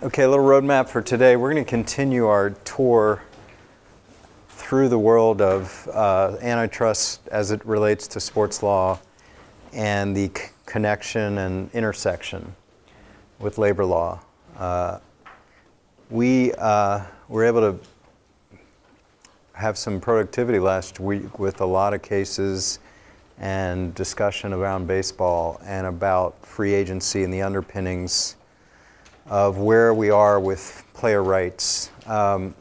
Okay, a little roadmap for today. We're going to continue our tour through the world of antitrust as it relates to sports law and the connection and intersection with labor law. We were able to have some productivity last week with a lot of cases and discussion around baseball and about free agency and the underpinnings of where we are with player rights. I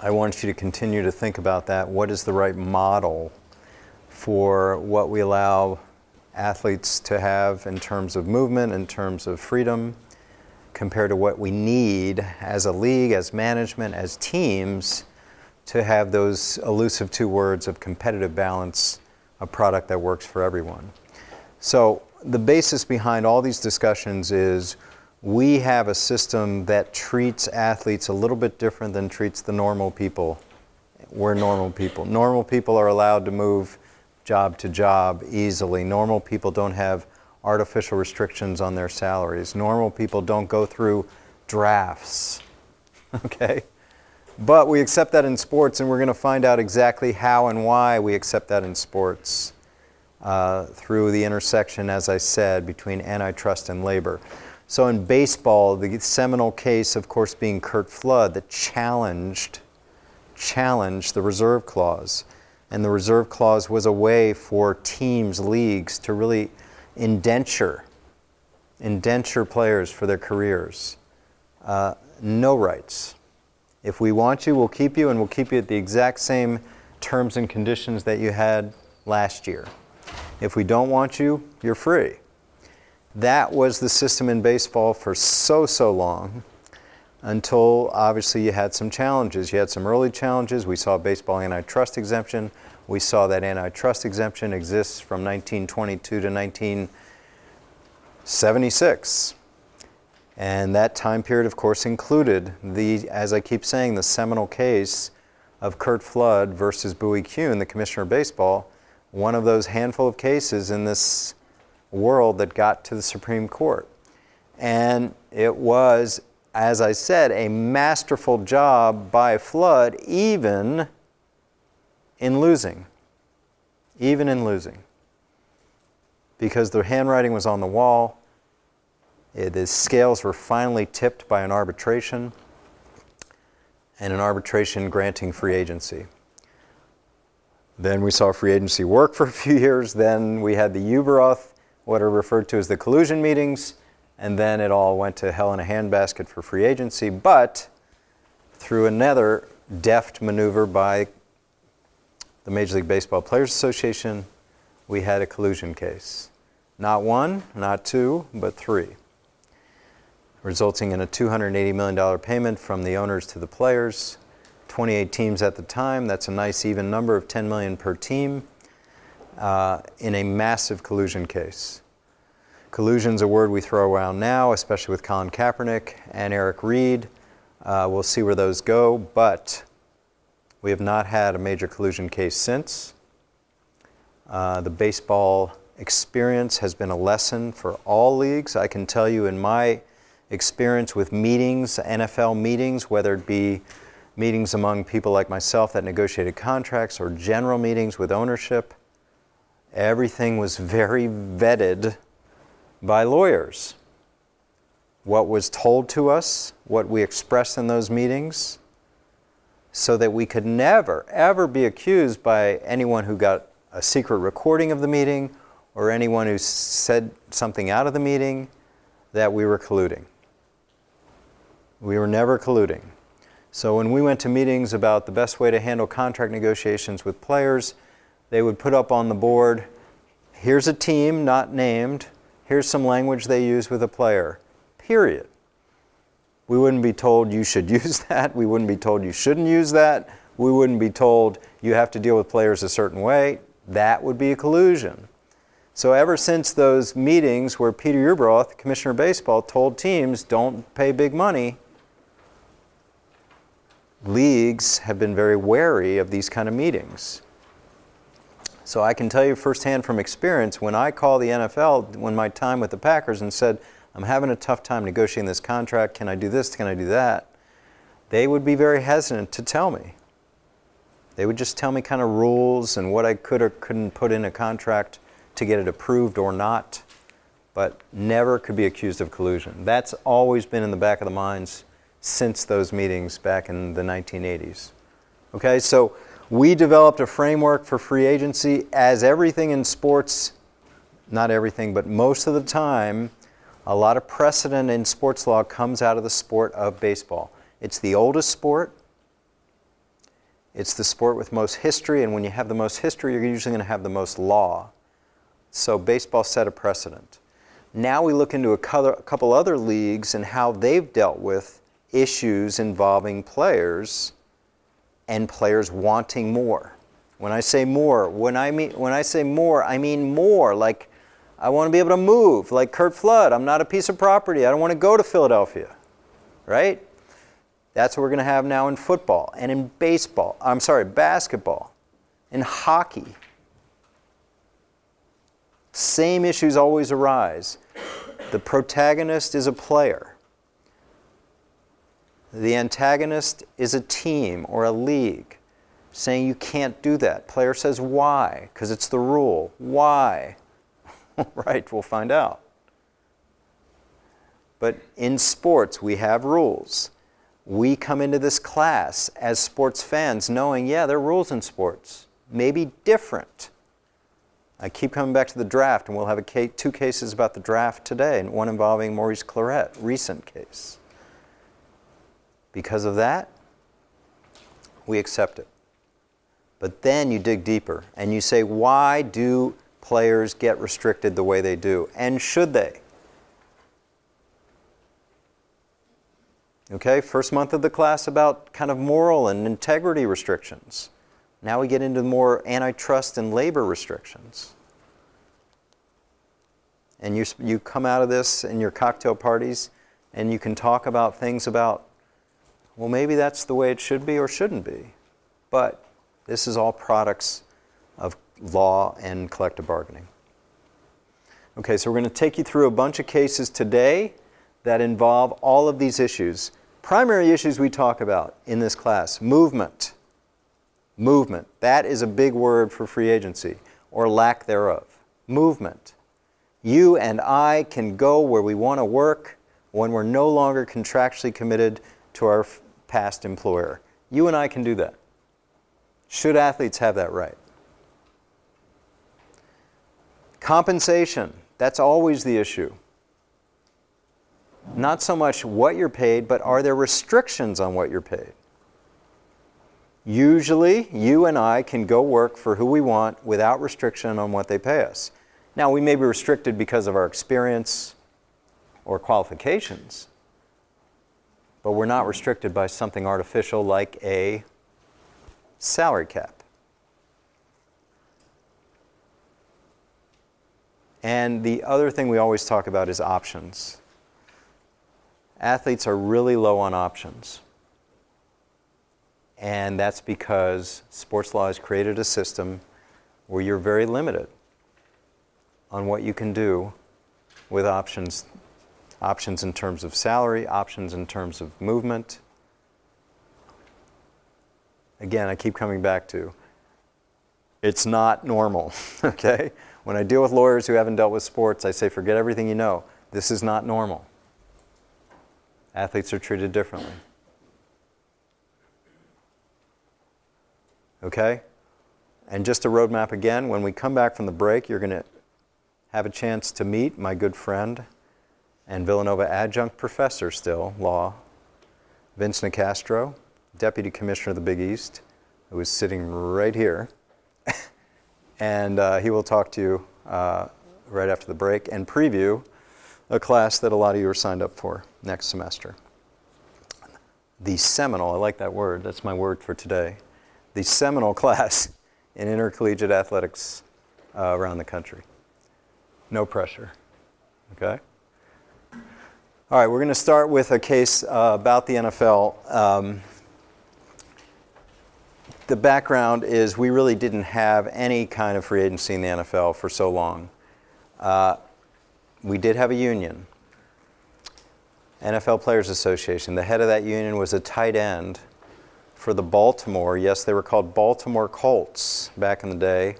want you to continue to think about that. What is the right model for what we allow athletes to have in terms of movement, in terms of freedom, compared to what we need as a league, as management, as teams, to have those elusive two words of competitive balance, a product that works for everyone. So the basis behind all these discussions is we have a system that treats athletes a little bit different than treats the normal people. We're normal people. Normal people are allowed to move job to job easily. Normal people don't have artificial restrictions on their salaries. Normal people don't go through drafts, okay? But we accept that in sports, and we're going to find out exactly how and why we accept that in sports through the intersection, as I said, between antitrust and labor. So in baseball, the seminal case, of course, being Curt Flood, that challenged the reserve clause. And the reserve clause was a way for teams, leagues, to really indenture players for their careers. No rights. If we want you, we'll keep you, and we'll keep you at the exact same terms and conditions that you had last year. If we don't want you, you're free. That was the system in baseball for so long, until obviously you had some challenges. You had some early challenges. We saw baseball antitrust exemption. We saw that antitrust exemption exists from 1922 to 1976. And that time period, of course, included as I keep saying, the seminal case of Curt Flood versus Bowie Kuhn, the commissioner of baseball, one of those handful of cases in this world that got to the Supreme Court. And it was, as I said, a masterful job by Flood, even in losing. Because the handwriting was on the wall. The scales were finally tipped by an arbitration, and an arbitration granting free agency. Then we saw free agency work for a few years. Then we had the Uberoth, what are referred to as the collusion meetings, and then it all went to hell in a handbasket for free agency. But through another deft maneuver by the Major League Baseball Players Association, we had a collusion case. Not one, not two, but three, resulting in a $280 million payment from the owners to the players. 28 teams at the time. That's a nice even number of $10 million per team in a massive collusion case. Collusion's a word we throw around now, especially with Colin Kaepernick and Eric Reed. We'll see where those go, but we have not had a major collusion case since. The baseball experience has been a lesson for all leagues. I can tell you in my experience with meetings, NFL meetings, whether it be meetings among people like myself that negotiated contracts or general meetings with ownership, everything was very vetted by lawyers. What was told to us, what we expressed in those meetings, so that we could never, ever be accused by anyone who got a secret recording of the meeting or anyone who said something out of the meeting that we were colluding. We were never colluding. So when we went to meetings about the best way to handle contract negotiations with players, they would put up on the board, here's a team not named, here's some language they use with a player, period. We wouldn't be told you should use that. We wouldn't be told you shouldn't use that. We wouldn't be told you have to deal with players a certain way. That would be a collusion. So ever since those meetings where Peter Uberoth, Commissioner of Baseball, told teams don't pay big money, leagues have been very wary of these kind of meetings. So I can tell you firsthand from experience, when I called the NFL, when my time with the Packers, and said, I'm having a tough time negotiating this contract. Can I do this? Can I do that? They would be very hesitant to tell me. They would just tell me kind of rules and what I could or couldn't put in a contract to get it approved or not, but never could be accused of collusion. That's always been in the back of the minds since those meetings back in the 1980s. Okay, so we developed a framework for free agency. As everything in sports, not everything, but most of the time, a lot of precedent in sports law comes out of the sport of baseball. It's the oldest sport. It's the sport with most history, and when you have the most history, you're usually going to have the most law. So baseball set a precedent. Now we look into a couple other leagues and how they've dealt with issues involving players and players wanting more. When I say more, I mean more. Like, I want to be able to move. Like Curt Flood, I'm not a piece of property. I don't want to go to Philadelphia, right? That's what we're going to have now in football and in basketball, in hockey. Same issues always arise. The protagonist is a player. The antagonist is a team or a league saying you can't do that. Player says why? Because it's the rule. Why? Right, we'll find out. But in sports, we have rules. We come into this class as sports fans knowing, yeah, there are rules in sports, maybe different. I keep coming back to the draft, and we'll have two cases about the draft today, and one involving Maurice Clarett, recent case. Because of that, we accept it. But then you dig deeper, and you say, why do players get restricted the way they do? And should they? Okay, first month of the class about kind of moral and integrity restrictions. Now we get into more antitrust and labor restrictions. And you come out of this in your cocktail parties and you can talk about things about, well, maybe that's the way it should be or shouldn't be. But this is all products of law and collective bargaining. Okay, so we're going to take you through a bunch of cases today that involve all of these issues. Primary issues we talk about in this class: movement. Movement. That is a big word for free agency, or lack thereof. Movement. You and I can go where we want to work when we're no longer contractually committed to our past employer. You and I can do that. Should athletes have that right? Compensation. That's always the issue. Not so much what you're paid, but are there restrictions on what you're paid? Usually, you and I can go work for who we want without restriction on what they pay us. Now, we may be restricted because of our experience or qualifications, but we're not restricted by something artificial like a salary cap. And the other thing we always talk about is options. Athletes are really low on options. And that's because sports law has created a system where you're very limited on what you can do with options. Options in terms of salary, options in terms of movement. Again, I keep coming back to, it's not normal, okay? When I deal with lawyers who haven't dealt with sports, I say, forget everything you know. This is not normal. Athletes are treated differently. Okay? And just a roadmap again, when we come back from the break, you're going to have a chance to meet my good friend and Villanova adjunct professor still, law, Vince Nicastro, Deputy Commissioner of the Big East, who is sitting right here. And he will talk to you right after the break and preview a class that a lot of you are signed up for next semester. The seminal, I like that word, that's my word for today, the seminal class in intercollegiate athletics around the country. No pressure, okay? All right, we're going to start with a case about the NFL. The background is we really didn't have any kind of free agency in the NFL for so long. We did have a union, NFL Players Association. The head of that union was a tight end for the Baltimore, yes, they were called Baltimore Colts back in the day,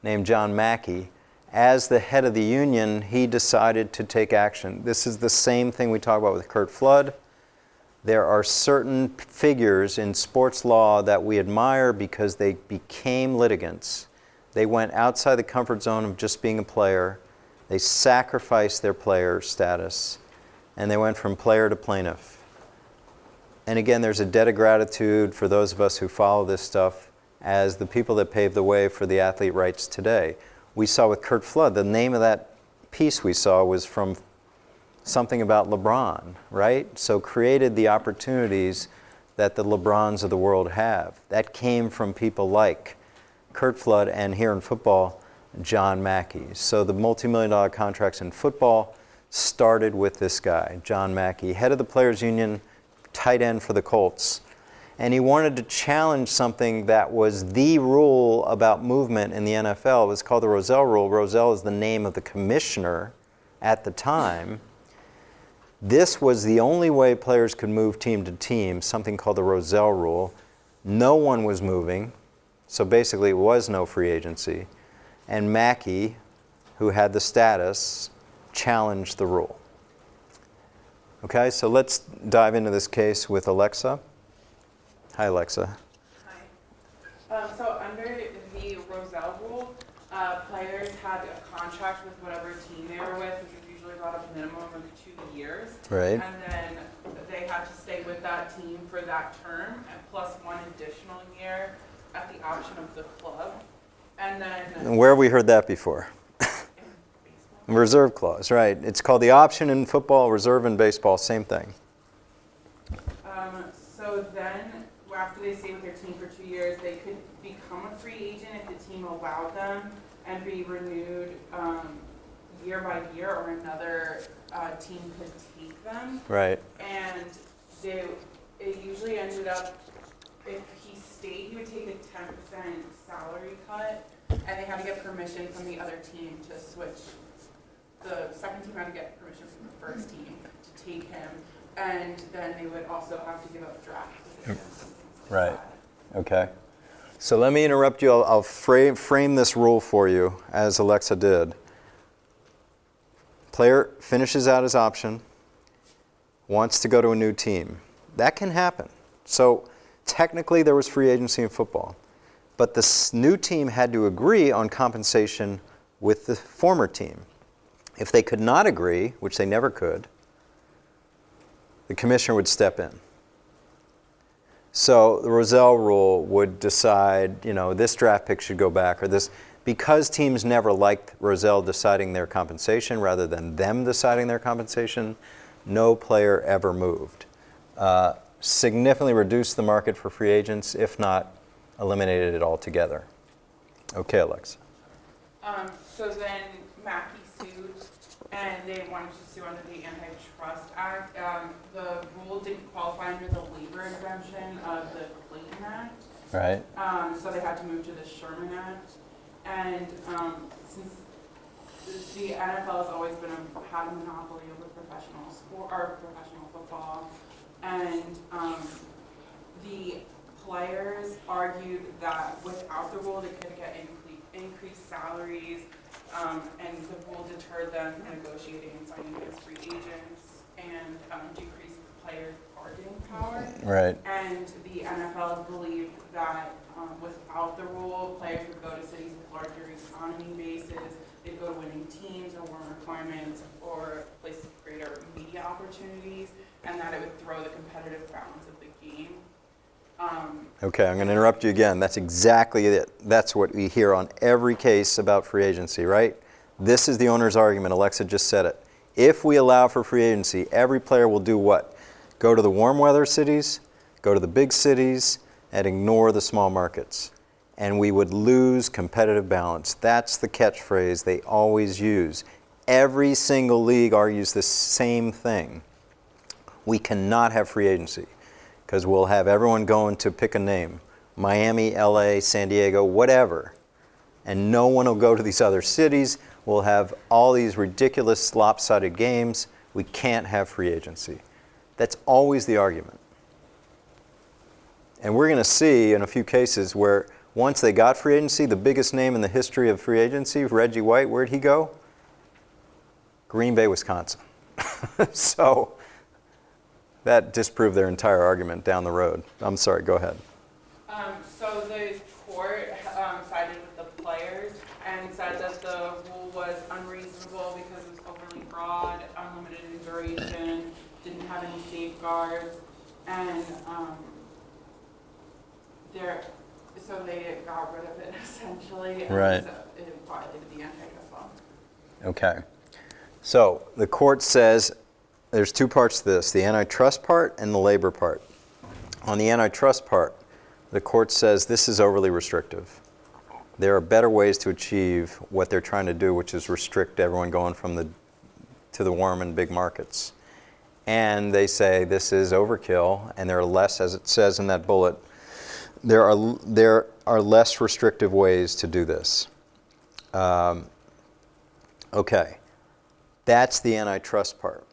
named John Mackey. As the head of the union, he decided to take action. This is the same thing we talk about with Curt Flood. There are certain figures in sports law that we admire because they became litigants. They went outside the comfort zone of just being a player. They sacrificed their player status, and they went from player to plaintiff. And again, there's a debt of gratitude for those of us who follow this stuff as the people that paved the way for the athlete rights today. We saw with Curt Flood, the name of that piece we saw was from something about LeBron, right? So created the opportunities that the LeBrons of the world have. That came from people like Curt Flood and here in football, John Mackey. So the multi-million-dollar contracts in football started with this guy, John Mackey, head of the Players Union, tight end for the Colts. And he wanted to challenge something that was the rule about movement in the NFL. It was called the Rozelle Rule. Rozelle is the name of the commissioner at the time. This was the only way players could move team to team, something called the Rozelle Rule. No one was moving, so basically it was no free agency. And Mackey, who had the status, challenged the rule. Okay, so let's dive into this case with Alexa. Hi, Alexa. Hi. So under the Rozelle Rule, players had a contract with whatever team they were with, which was usually about a minimum of 2 years. Right. And then they had to stay with that team for that term, and plus 1 additional year at the option of the club. And then... And where have we heard that before? Reserve clause, right. It's called the option in football, reserve in baseball, same thing. So then, after they stay with their team for 2 years, they could become a free agent if the team allowed them and be renewed year by year, or another team could take them. Right. And it usually ended up, if he stayed, he would take a 10% salary cut, and they had to get permission from the other team to switch. The second team had to get permission from the first team to take him, and then they would also have to give up draft positions. Right. Okay. So let me interrupt you. I'll frame this rule for you, as Alexa did. Player finishes out his option, wants to go to a new team. That can happen. So technically there was free agency in football, but the new team had to agree on compensation with the former team. If they could not agree, which they never could, the commissioner would step in. So the Rozelle Rule would decide, this draft pick should go back, or this, because teams never liked Rozelle deciding their compensation rather than them deciding their compensation, no player ever moved. Significantly reduced the market for free agents, if not eliminated it altogether. Okay, Alexa. So then Mackey sued, and they wanted to sue under the Antitrust Act. The rule didn't qualify under the labor exemption of the Clayton Act. Right. So they had to move to the Sherman Act. And since the NFL has always had a monopoly over professional sport or professional football, and the players argued that without the rule they could get increased salaries, and the rule deterred them from negotiating and signing against free agents, and decreased players' bargaining power. Right. And the NFL believed that without the rule, players would go to cities with larger economy bases, they'd go to winning teams or warm requirements or places with greater media opportunities, and that it would throw the competitive balance of the game. Okay, I'm going to interrupt you again. That's exactly it. That's what we hear on every case about free agency, right? This is the owner's argument. Alexa just said it. If we allow for free agency, every player will do what? Go to the warm weather cities, go to the big cities, and ignore the small markets. And we would lose competitive balance. That's the catchphrase they always use. Every single league argues the same thing. We cannot have free agency because we'll have everyone going to pick a name, Miami, LA, San Diego, whatever. And no one will go to these other cities. We'll have all these ridiculous lopsided games. We can't have free agency. That's always the argument. And we're going to see in a few cases where once they got free agency, the biggest name in the history of free agency, Reggie White, where'd he go? Green Bay, Wisconsin. So that disproved their entire argument down the road. I'm sorry, go ahead. So the court sided with the players and said that the rule was unreasonable because it was overly broad, unlimited in duration, didn't have any safeguards, and so they got rid of it essentially, and Right. so it violated the antitrust law. Okay. So the court says there's two parts to this, the antitrust part and the labor part. On the antitrust part, the court says this is overly restrictive. There are better ways to achieve what they're trying to do, which is restrict everyone going to the warm and big markets. And they say this is overkill, and there are less, as it says in that bullet, there are less restrictive ways to do this. Okay, that's the antitrust part.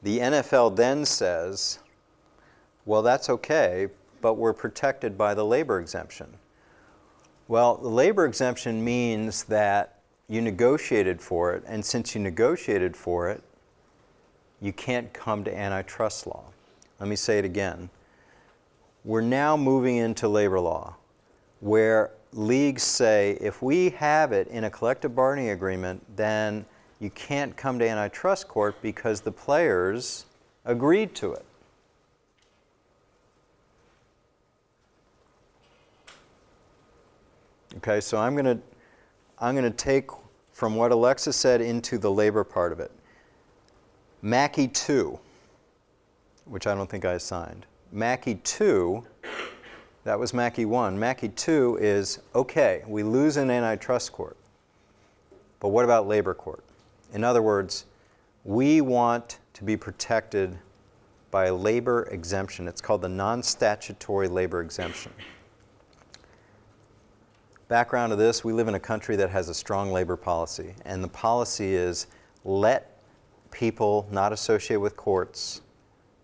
The NFL then says, well, that's okay, but we're protected by the labor exemption. Well, the labor exemption means that you negotiated for it, and since you negotiated for it, you can't come to antitrust law. Let me say it again. We're now moving into labor law, where leagues say if we have it in a collective bargaining agreement, then you can't come to antitrust court because the players agreed to it. Okay, so I'm going to take from what Alexa said into the labor part of it. Mackey 2, which I don't think I assigned. Mackey 2, that was Mackey 1. Mackey 2 is, okay, we lose in antitrust court, but what about labor court? In other words, we want to be protected by a labor exemption. It's called the non-statutory labor exemption. Background of this, we live in a country that has a strong labor policy, and the policy is let people not associated with courts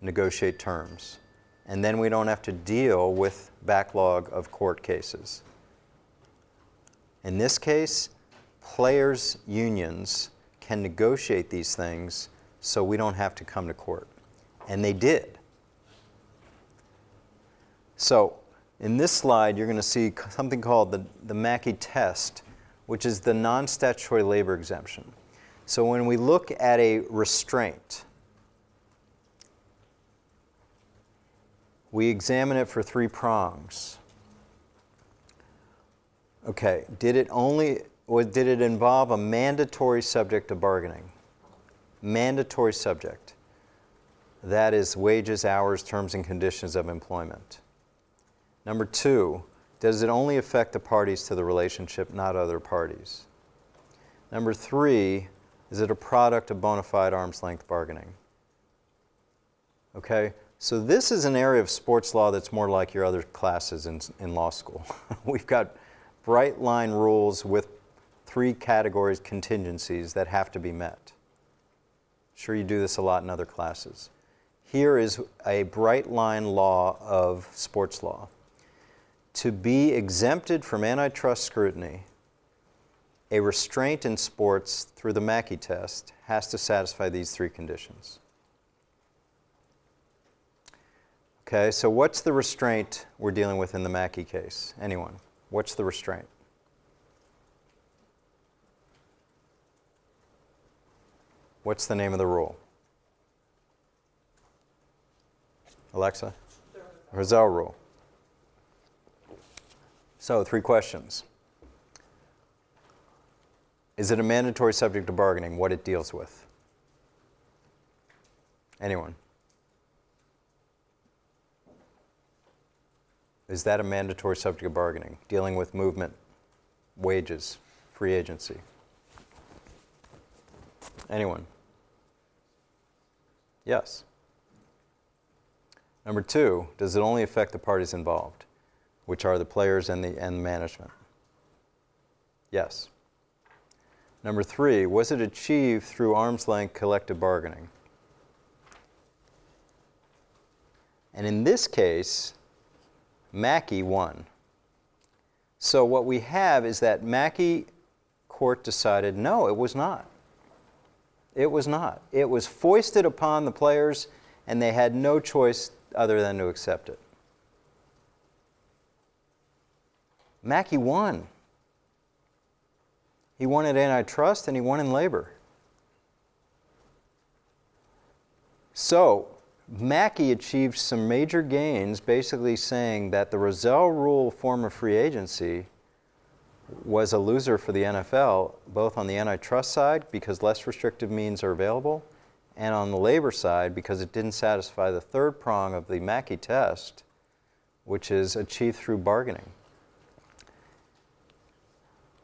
negotiate terms. And then we don't have to deal with backlog of court cases. In this case, players' unions can negotiate these things so we don't have to come to court. And they did. So in this slide, you're going to see something called the Mackey test, which is the non-statutory labor exemption. So when we look at a restraint, we examine it for 3 prongs. Okay, did it involve a mandatory subject of bargaining? Mandatory subject. That is wages, hours, terms, and conditions of employment. Number 2, does it only affect the parties to the relationship, not other parties? Number 3, is it a product of bona fide arm's length bargaining? Okay? So this is an area of sports law that's more like your other classes in law school. We've got bright line rules with 3 categories, contingencies that have to be met. Sure, you do this a lot in other classes. Here is a bright line law of sports law. To be exempted from antitrust scrutiny, a restraint in sports through the Mackey test has to satisfy these 3 conditions. Okay, so what's the restraint we're dealing with in the Mackey case? Anyone? What's the restraint? What's the name of the rule? Alexa? Rizal rule. So 3 questions. Is it a mandatory subject of bargaining, what it deals with? Anyone? Is that a mandatory subject of bargaining, dealing with movement, wages, free agency? Anyone? Yes. Number 2, does it only affect the parties involved, which are the players and the management? Yes. Number 3, was it achieved through arm's length collective bargaining? And in this case, Mackey won. So what we have is that Mackey court decided, no, it was not. It was not. It was foisted upon the players, and they had no choice other than to accept it. Mackey won. He won at antitrust, and he won in labor. So Mackey achieved some major gains, basically saying that the Rozelle Rule form of free agency was a loser for the NFL, both on the antitrust side, because less restrictive means are available, and on the labor side, because it didn't satisfy the third prong of the Mackey test, which is achieved through bargaining.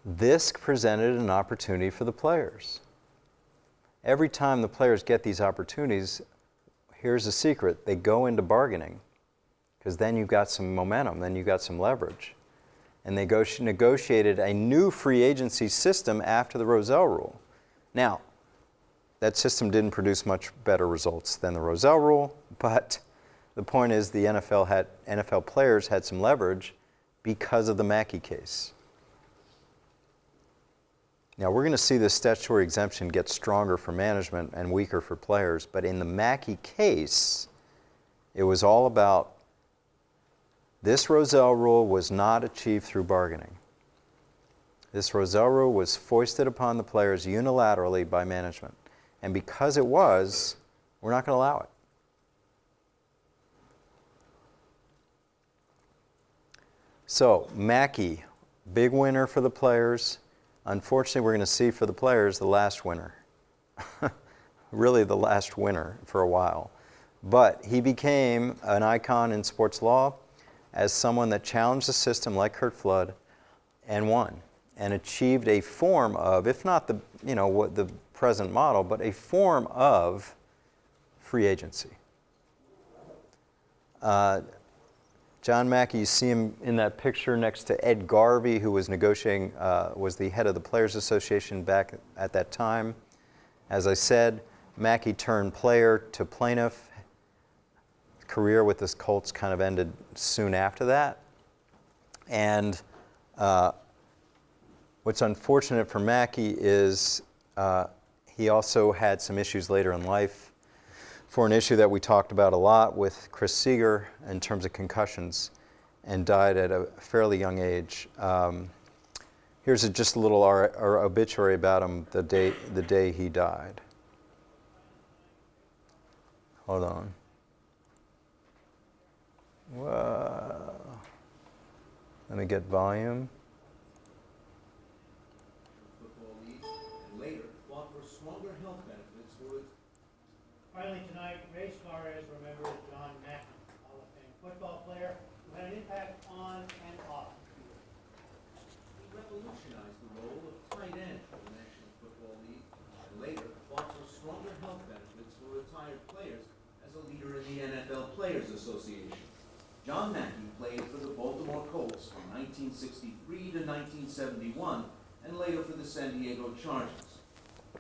This presented an opportunity for the players. Every time the players get these opportunities, here's the secret: they go into bargaining, because then you've got some momentum, then you've got some leverage. And they negotiated a new free agency system after the Rozelle Rule. Now, that system didn't produce much better results than the Rozelle Rule, but the point is the NFL players had some leverage because of the Mackey case. Now, we're going to see this statutory exemption get stronger for management and weaker for players, but in the Mackey case, it was all about this Rozelle Rule was not achieved through bargaining. This Rozelle Rule was foisted upon the players unilaterally by management. And because it was, we're not going to allow it. So, Mackey, big winner for the players. Unfortunately, we're going to see for the players the last winner. Really the last winner for a while. But he became an icon in sports law as someone that challenged the system like Curt Flood and won and achieved a form of, if not the, what the present model, but a form of free agency. John Mackey, you see him in that picture next to Ed Garvey, who was negotiating, was the head of the Players Association back at that time. As I said, Mackey turned player to plaintiff. Career with the Colts kind of ended soon after that. And what's unfortunate for Mackey is he also had some issues later in life for an issue that we talked about a lot with Chris Seeger in terms of concussions, and died at a fairly young age. Here's just a little obituary about him the day he died. Hold on. Whoa. Let me get volume. Football League, and later fought for stronger health benefits for its. Finally tonight, Ray Suarez remembers John Mackey, Hall of Fame football player who had an impact on and off the field. He revolutionized the role of tight end for the National Football League, and later fought for stronger health benefits for retired players as a leader in the NFL Players Association. John Mackey played for the Baltimore Colts from 1963 to 1971, and later for the San Diego Chargers.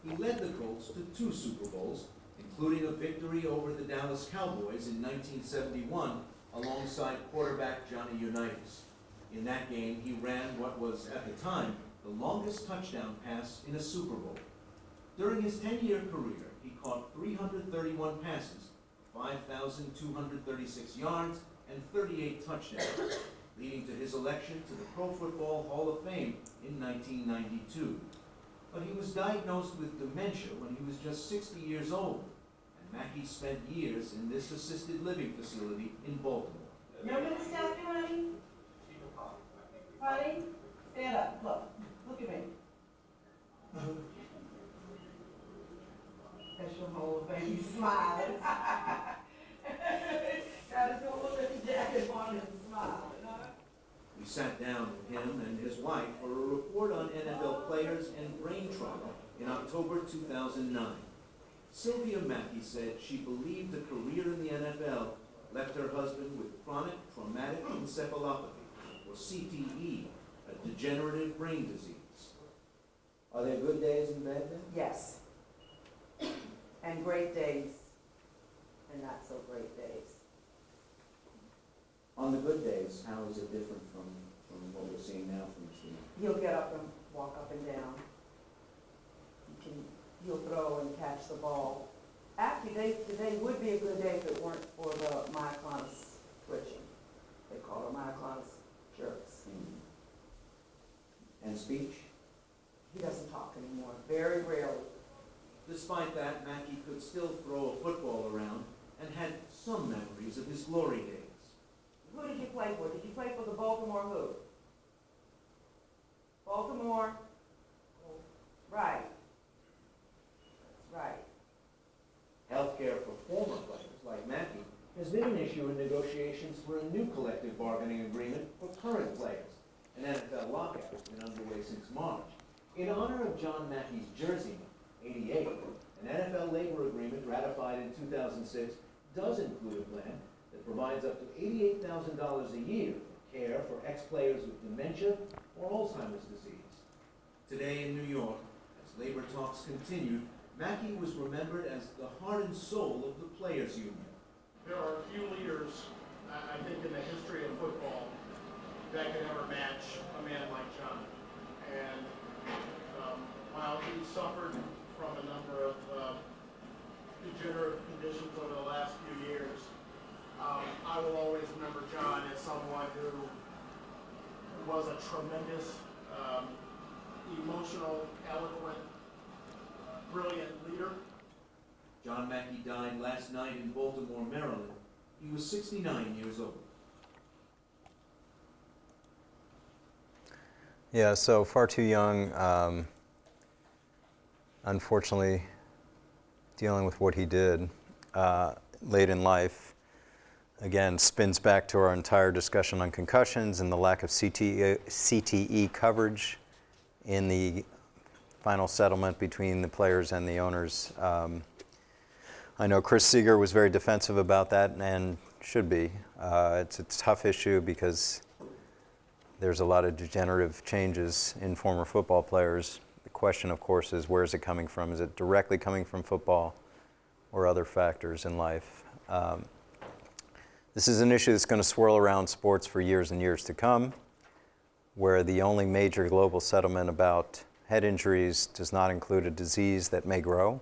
He led the Colts to 2 Super Bowls, including a victory over the Dallas Cowboys in 1971, alongside quarterback Johnny Unitas. In that game, he ran what was, at the time, the longest touchdown pass in a Super Bowl. During his 10-year career, he caught 331 passes, 5,236 yards, and 38 touchdowns, leading to his election to the Pro Football Hall of Fame in 1992. But he was diagnosed with dementia when he was just 60 years old, and Mackey spent years in this assisted living facility in Baltimore. You want me to stand up, honey? Honey, stand up. Look at me. Special Hall of Fame. You smile. Gotta go look at the jacket on and smile. We sat down with him and his wife for a report on NFL players and brain trauma in October 2009. Sylvia Mackey said she believed a career in the NFL left her husband with chronic traumatic encephalopathy, or CTE, a degenerative brain disease. Are there good days and bad days? Yes. And great days, and not so great days. On the good days, how is it different from what we're seeing now from the team? He'll get up and walk up and down. He'll throw and catch the ball. Actually, today would be a good day if it weren't for the myoclonus twitching. They call it myoclonus jerks. And speech? He doesn't talk anymore, very rarely. Despite that, Mackey could still throw a football around and had some memories of his glory days. Who did you play for? Did you play for the Baltimore who? Baltimore? Right. That's right. Healthcare for former players like Mackey has been an issue in negotiations for a new collective bargaining agreement for current players. An NFL lockout has been underway since March. In honor of John Mackey's jersey number, 88, an NFL labor agreement ratified in 2006 does include a plan that provides up to $88,000 a year for care for ex-players with dementia or Alzheimer's disease. Today in New York, as labor talks continued, Mackey was remembered as the heart and soul of the Players Union. There are few leaders, I think, in the history of football that could ever match a man like John. And while he suffered from a number of degenerative conditions over the last few years, I will always remember John as someone who was a tremendous, emotional, eloquent, brilliant leader. John Mackey died last night in Baltimore, Maryland. He was 69 years old. Yeah, so far too young, unfortunately, dealing with what he did late in life. Again, spins back to our entire discussion on concussions and the lack of CTE coverage in the final settlement between the players and the owners. I know Chris Seeger was very defensive about that and should be. It's a tough issue because there's a lot of degenerative changes in former football players. The question, of course, is where is it coming from? Is it directly coming from football or other factors in life? This is an issue that's going to swirl around sports for years and years to come, where the only major global settlement about head injuries does not include a disease that may grow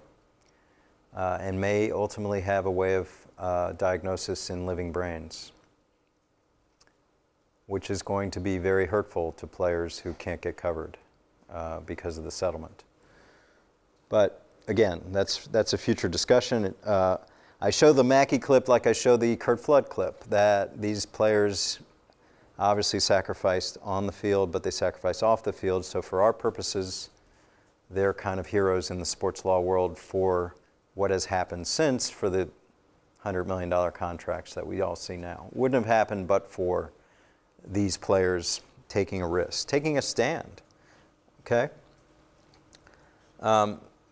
and may ultimately have a way of diagnosis in living brains, which is going to be very hurtful to players who can't get covered because of the settlement. But again, that's a future discussion. I show the Mackey clip like I show the Curt Flood clip, that these players obviously sacrificed on the field, but they sacrificed off the field. So for our purposes, they're kind of heroes in the sports law world for what has happened since, for the $100 million contracts that we all see now. Wouldn't have happened but for these players taking a risk, taking a stand, okay?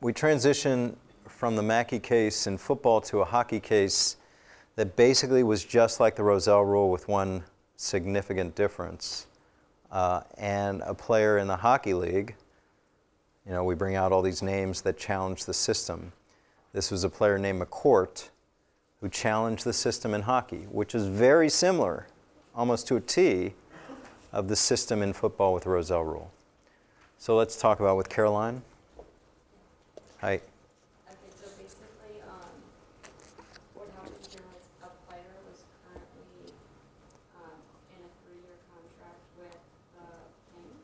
We transition from the Mackey case in football to a hockey case that basically was just like the Rozelle rule with one significant difference. And a player in the hockey league, you know, we bring out all these names that challenge the system. This was a player named McCourt who challenged the system in hockey, which is very similar, almost to a T, of the system in football with the Rozelle rule. So let's talk about with Caroline. Hi. Okay, so basically, what happened here was a player was currently in a 3-year contract with the Kings.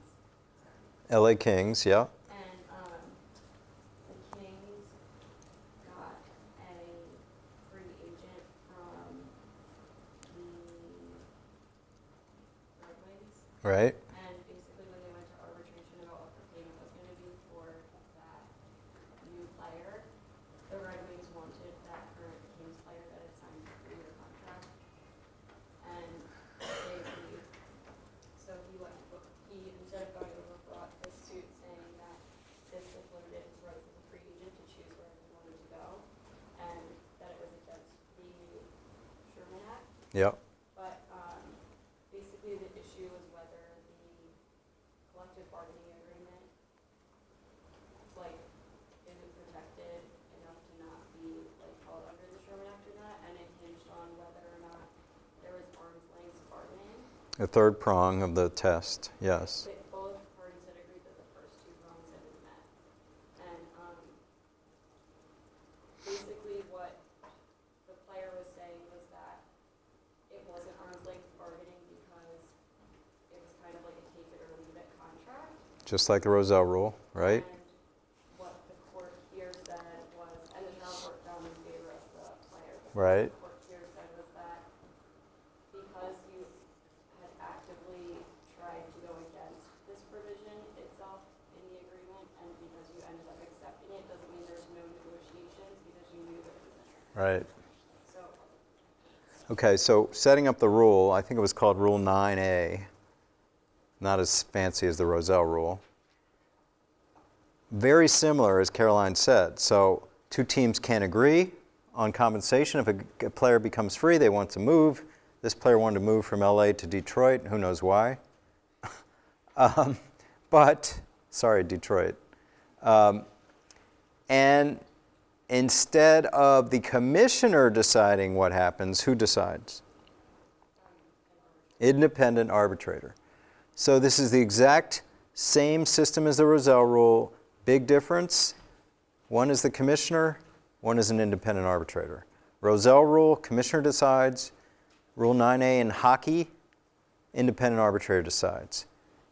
LA Kings, yeah. And the Kings got a free agent from the Red Wings. Right. And basically when they went to arbitration about what the payment was going to be for that new player, the Red Wings wanted that current Kings player that had signed a 3-year contract, and they agreed. So he instead of going over, brought this suit saying that this was limited his rights as a free agent to choose wherever he wanted to go, and that it was against the Sherman Act. Yep. But basically the issue is whether the collective bargaining agreement, like, isn't protected enough to not be, like, called under the Sherman Act or not, and it hinged on whether or not there was arm's length The third prong of the test, yes. Both parties had agreed that the first two prongs had been met. And basically what the player was saying was that it wasn't arm's length bargaining because it was kind of like a take it or leave it contract. Just like the Rozelle rule, right? And what the court here said was, and the trial court found in favor of the player. But Right. what the court here said was that because you had actively tried to go against this provision itself in the agreement, and because you ended up accepting it, doesn't mean there's no negotiations because you knew there was an error. Right. So Okay, so setting up the rule, I think it was called Rule 9A, not as fancy as the Rozelle rule. Very similar, as Caroline said. So two teams can't agree on compensation. If a player becomes free, they want to move. This player wanted to move from LA to Detroit. Who knows why? Sorry, Detroit. And instead of the commissioner deciding what happens, who decides? Independent arbitrator. So this is the exact same system as the Rozelle rule. Big difference. One is the commissioner, one is an independent arbitrator. Rozelle rule, commissioner decides. Rule 9A in hockey, independent arbitrator decides.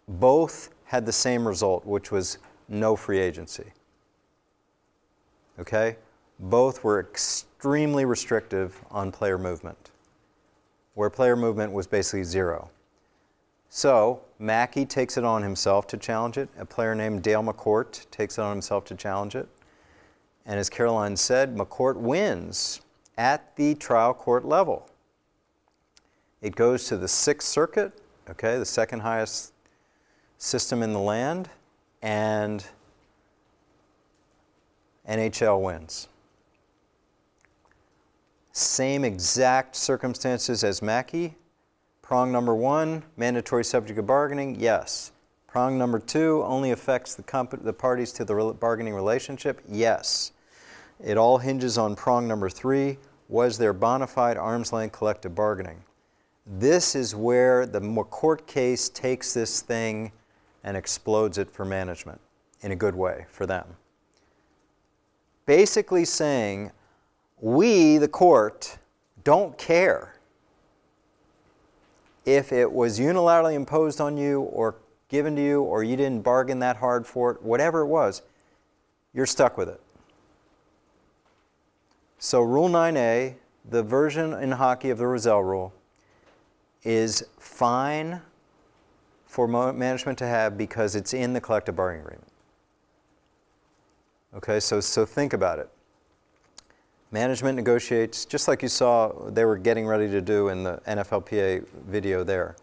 Both had the same result, which was no free agency. Okay? Both were extremely restrictive on player movement, where player movement was basically zero. So Mackey takes it on himself to challenge it. A player named Dale McCourt takes it on himself to challenge it. And as Caroline said, McCourt wins at the trial court level. It goes to the Sixth Circuit, okay, the second highest system in the land, and NHL wins. Same exact circumstances as Mackey. Prong number one, mandatory subject of bargaining, yes. Prong number two, only affects the parties to the bargaining relationship, yes. It all hinges on prong number three, was there bona fide arm's length collective bargaining? This is where the McCourt case takes this thing and explodes it for management in a good way for them. Basically saying, we, the court, don't care if it was unilaterally imposed on you or given to you or you didn't bargain that hard for it, whatever it was, you're stuck with it. So Rule 9A, the version in hockey of the Rozelle rule, is fine for management to have because it's in the collective bargaining agreement. Okay, so think about it. Management negotiates, just like you saw they were getting ready to do in the NFLPA video there.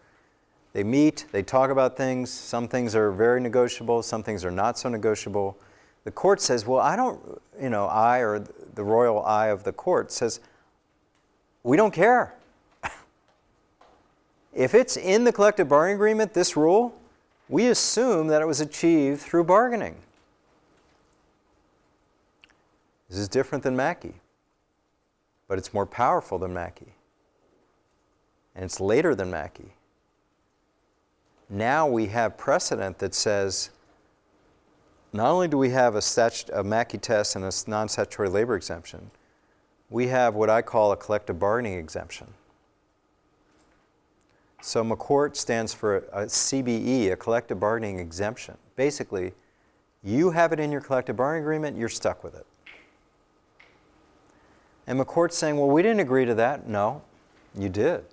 They meet, they talk about things. Some things are very negotiable, some things are not so negotiable. The court says, well, I or the royal eye of the court says, we don't care. If it's in the collective bargaining agreement, this rule, we assume that it was achieved through bargaining. This is different than Mackey, but it's more powerful than Mackey. And it's later than Mackey. Now we have precedent that says, not only do we have a Mackey test and a non-statutory labor exemption, we have what I call a collective bargaining exemption. So McCourt stands for a CBE, a collective bargaining exemption. Basically, you have it in your collective bargaining agreement, you're stuck with it. And McCourt's saying, well, we didn't agree to that. No, you did.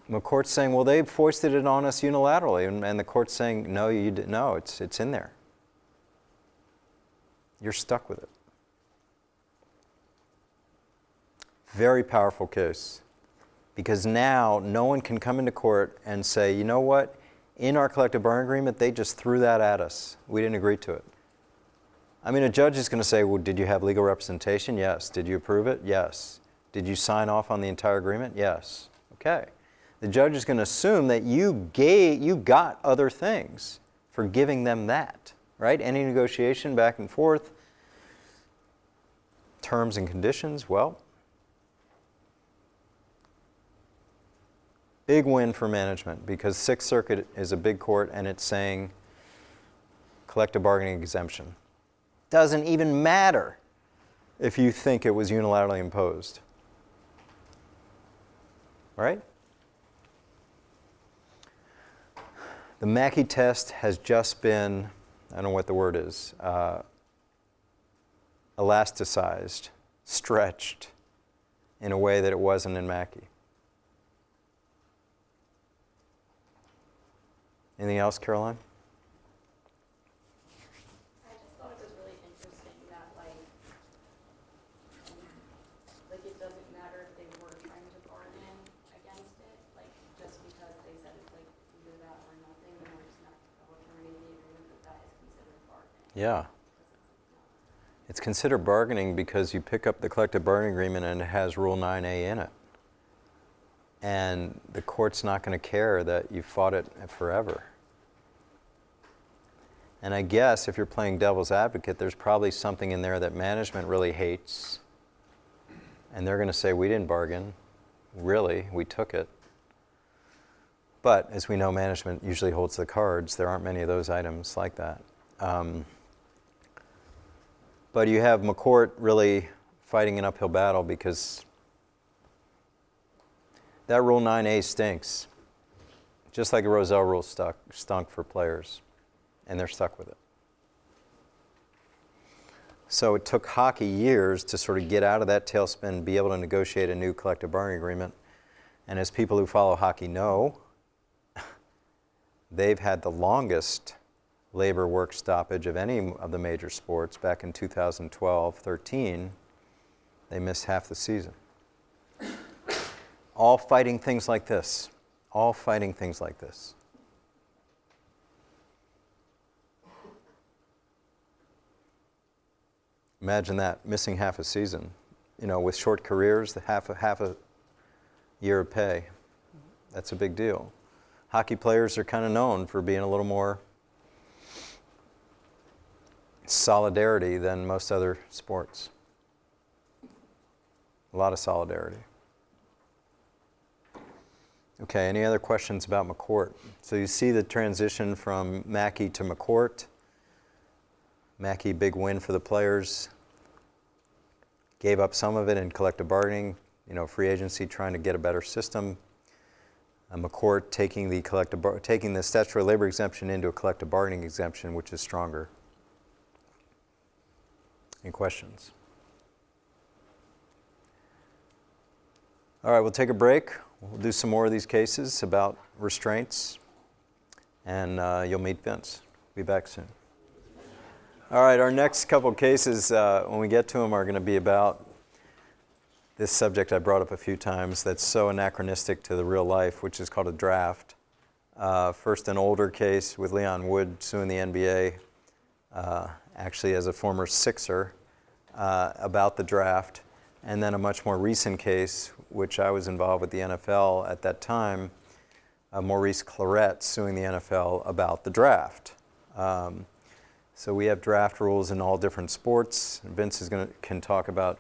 McCourt's saying, well, they foisted it on us unilaterally. And the court's saying, no, you did. No, it's in there. You're stuck with it. Very powerful case. Because now no one can come into court and say, you know what? In our collective bargaining agreement, they just threw that at us. We didn't agree to it. I mean, a judge is going to say, well, did you have legal representation? Yes. Did you approve it? Yes. Did you sign off on the entire agreement? Yes. Okay. The judge is going to assume that you got other things for giving them that, right? Any negotiation back and forth, terms and conditions, well, Big win for management because Sixth Circuit is a big court and it's saying collective bargaining exemption. Doesn't even matter if you think it was unilaterally imposed. Right? The Mackey test has just been, I don't know what the word is, elasticized, stretched in a way that it wasn't in Mackey. Anything else, Caroline? I just thought it was really interesting that like it doesn't matter if they were trying to bargain against it, like just because they said it's like either that or nothing, and we're just not terminating the agreement that is considered bargaining. Yeah. It's considered bargaining because you pick up the collective bargaining agreement and it has Rule 9A in it. And the court's not going to care that you fought it forever. And I guess if you're playing devil's advocate, there's probably something in there that management really hates. And they're going to say, we didn't bargain. Really, we took it. But as we know, management usually holds the cards. There aren't many of those items like that. But you have McCourt really fighting an uphill battle because that Rule 9A stinks. Just like the Rozelle rule stunk for players. And they're stuck with it. So it took hockey years to sort of get out of that tailspin, be able to negotiate a new collective bargaining agreement. And as people who follow hockey know, they've had the longest labor work stoppage of any of the major sports. Back in 2012-13, they missed half the season. All fighting things like this. All fighting things like this. Imagine that, missing half a season. You know, with short careers, half a year of pay. That's a big deal. Hockey players are kind of known for being a little more solidarity than most other sports. A lot of solidarity. Okay, any other questions about McCourt? So you see the transition from Mackey to McCourt. Mackey, big win for the players. Gave up some of it in collective bargaining, free agency, trying to get a better system. McCourt taking the statutory labor exemption into a collective bargaining exemption, which is stronger. Any questions? All right, we'll take a break. We'll do some more of these cases about restraints, and you'll meet Vince. Be back soon. All right, our next couple of cases, when we get to them, are going to be about this subject I brought up a few times that's so anachronistic to the real life, which is called a draft. First, an older case with Leon Wood suing the NBA, actually as a former Sixer, about the draft. And then a much more recent case, which I was involved with the NFL at that time, Maurice Claret suing the NFL about the draft. So we have draft rules in all different sports. Vince can talk about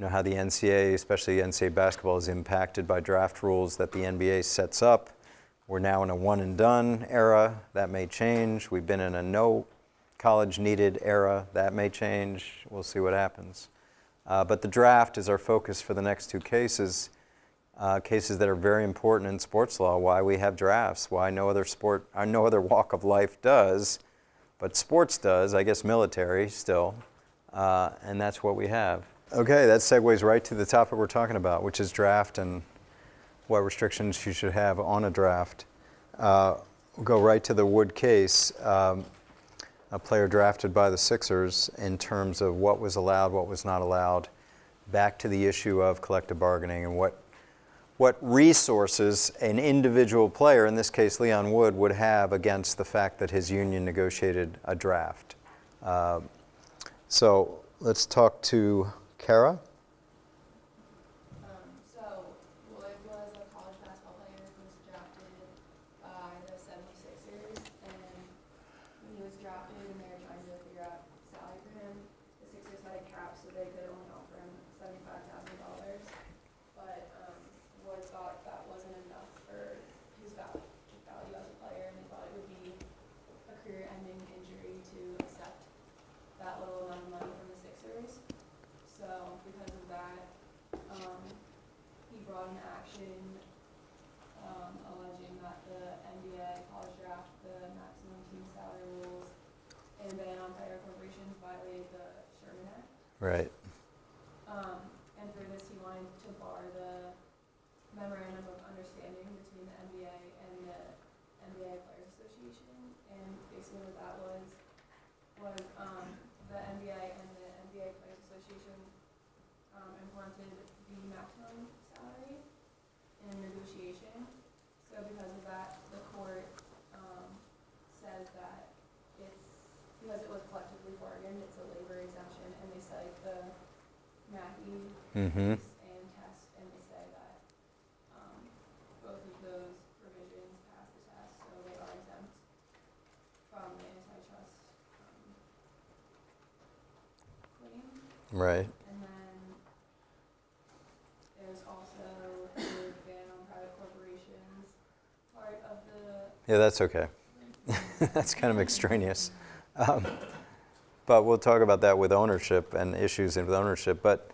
how the NCAA, especially NCAA basketball, is impacted by draft rules that the NBA sets up. We're now in a one and done era. That may change. We've been in a no college needed era. That may change. We'll see what happens. But the draft is our focus for the next two cases, cases that are very important in sports law, why we have drafts, why no other walk of life does, but sports does, I guess military still, and that's what we have. Okay, that segues right to the topic we're talking about, which is draft and what restrictions you should have on a draft. We'll go right to the Wood case, a player drafted by the Sixers in terms of what was allowed, what was not allowed, back to the issue of collective bargaining and what resources an individual player, in this case Leon Wood, would have against the fact that his union negotiated a draft. So let's talk to Kara. So Wood was a college basketball player who was drafted by the 76ers, and when he was drafted and they were trying to figure out salary for him, the Sixers had a cap so they could only offer him $75,000. But Wood thought that wasn't enough for Right. And through this, he wanted to bar the memorandum of understanding between the NBA and the NBA Players Association. And basically what that was the NBA and the NBA Players Association implemented the maximum salary in negotiation. So because of that, the court says that because it was collectively bargained, it's a labor exemption, and they cite the Mackey Mm-hmm. case and test, and they say that both of those provisions pass the test, so they are exempt from the antitrust claim. Right. And then there's also the ban on private corporations part of the. Yeah, that's okay. That's kind of extraneous. But we'll talk about that with ownership and issues with ownership. But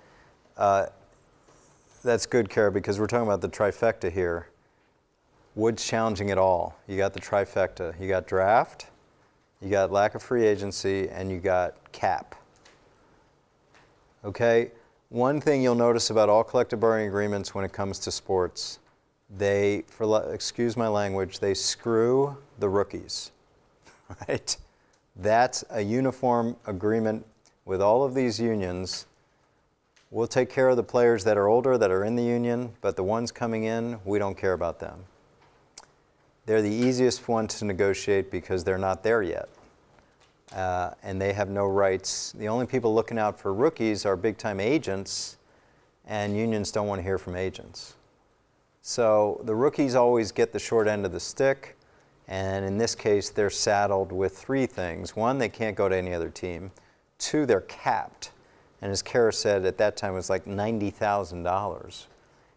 that's good, Kara, because we're talking about the trifecta here. Wood's challenging it all. You got the trifecta. You got draft, you got lack of free agency, and you got cap. Okay? One thing you'll notice about all collective bargaining agreements when it comes to sports, excuse my language, they screw the rookies, right? That's a uniform agreement with all of these unions. We'll take care of the players that are older, that are in the union, but the ones coming in, we don't care about them. They're the easiest ones to negotiate because they're not there yet. And they have no rights. The only people looking out for rookies are big-time agents, and unions don't want to hear from agents. So the rookies always get the short end of the stick, and in this case, they're saddled with three things. One, they can't go to any other team. Two, they're capped. And as Kara said, at that time it was like $90,000.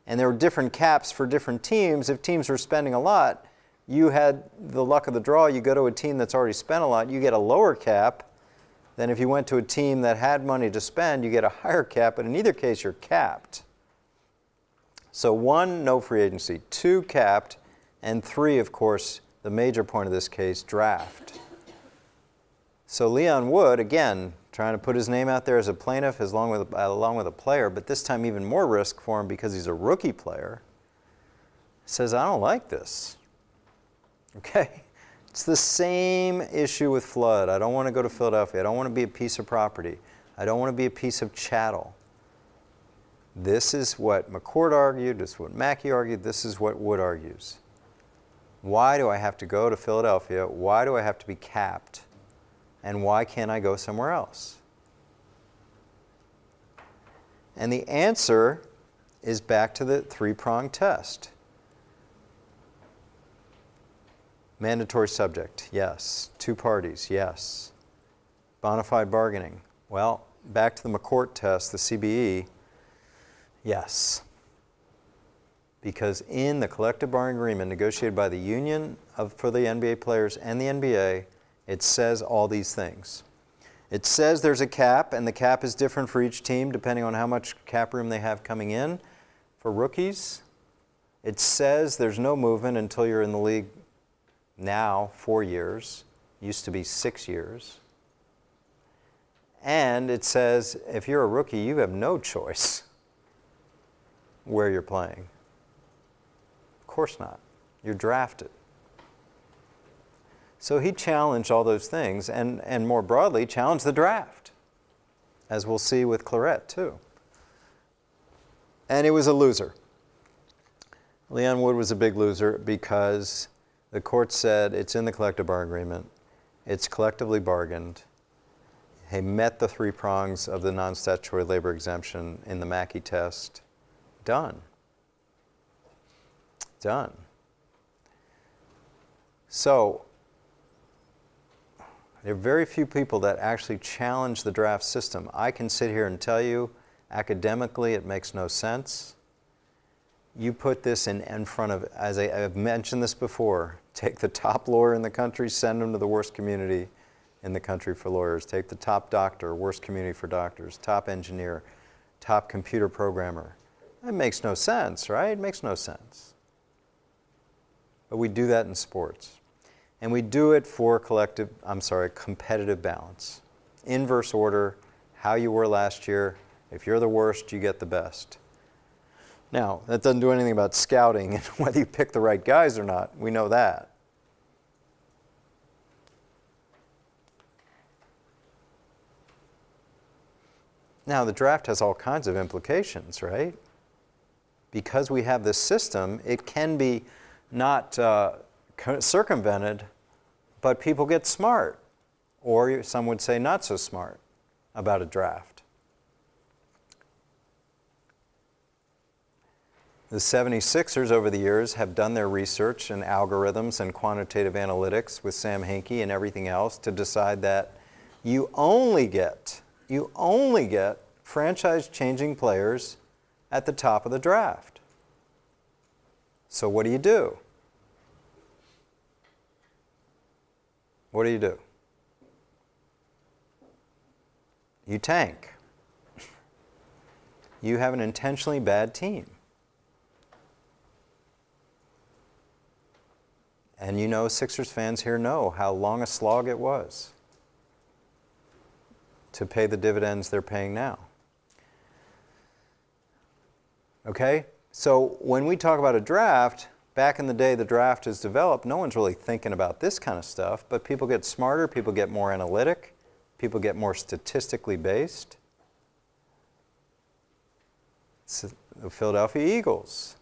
And there were different caps for different teams. If teams were spending a lot, you had the luck of the draw. You go to a team that's already spent a lot, you get a lower cap than if you went to a team that had money to spend, you get a higher cap, but in either case, you're capped. So one, no free agency. Two, capped. And three, of course, the major point of this case, draft. So Leon Wood, again, trying to put his name out there as a plaintiff along with a player, but this time even more risk for him because he's a rookie player, says, I don't like this. Okay? It's the same issue with Flood. I don't want to go to Philadelphia. I don't want to be a piece of property. I don't want to be a piece of chattel. This is what McCourt argued. This is what Mackey argued. This is what Wood argues. Why do I have to go to Philadelphia? Why do I have to be capped? And why can't I go somewhere else? And the answer is back to the three-pronged test. Mandatory subject, yes. Two parties, yes. Bona fide bargaining. Well, back to the McCourt test, the CBE, yes. Because in the collective bargaining agreement negotiated by the union for the NBA players and the NBA, it says all these things. It says there's a cap, and the cap is different for each team depending on how much cap room they have coming in. For rookies, it says there's no movement until you're in the league now 4 years. Used to be 6 years. And it says if you're a rookie, you have no choice where you're playing. Of course not. You're drafted. So he challenged all those things and more broadly challenged the draft, as we'll see with Claret too. And he was a loser. Leon Wood was a big loser because the court said it's in the collective bargaining agreement, it's collectively bargained, he met the three prongs of the non-statutory labor exemption in the Mackey test. Done. Done. So, there are very few people that actually challenge the draft system. I can sit here and tell you, academically, it makes no sense. You put this in front of, as I've mentioned this before, take the top lawyer in the country, send him to the worst community in the country for lawyers. Take the top doctor, worst community for doctors, top engineer, top computer programmer. That makes no sense, right? It makes no sense. But we do that in sports. And we do it for competitive balance. Inverse order how you were last year. If you're the worst, you get the best. Now, that doesn't do anything about scouting and whether you pick the right guys or not. We know that. Now, the draft has all kinds of implications, right? Because we have this system, it can be not circumvented, but people get smart, or some would say not so smart about a draft. The 76ers over the years have done their research and algorithms and quantitative analytics with Sam Hinkie and everything else to decide that you only get franchise-changing players at the top of the draft. So what do you do? What do? You tank. You have an intentionally bad team. And you know, Sixers fans here know how long a slog it was to pay the dividends they're paying now. Okay? So when we talk about a draft, back in the day the draft is developed, no one's really thinking about this kind of stuff, but people get smarter, people get more analytic, people get more statistically based. So the Philadelphia Eagles,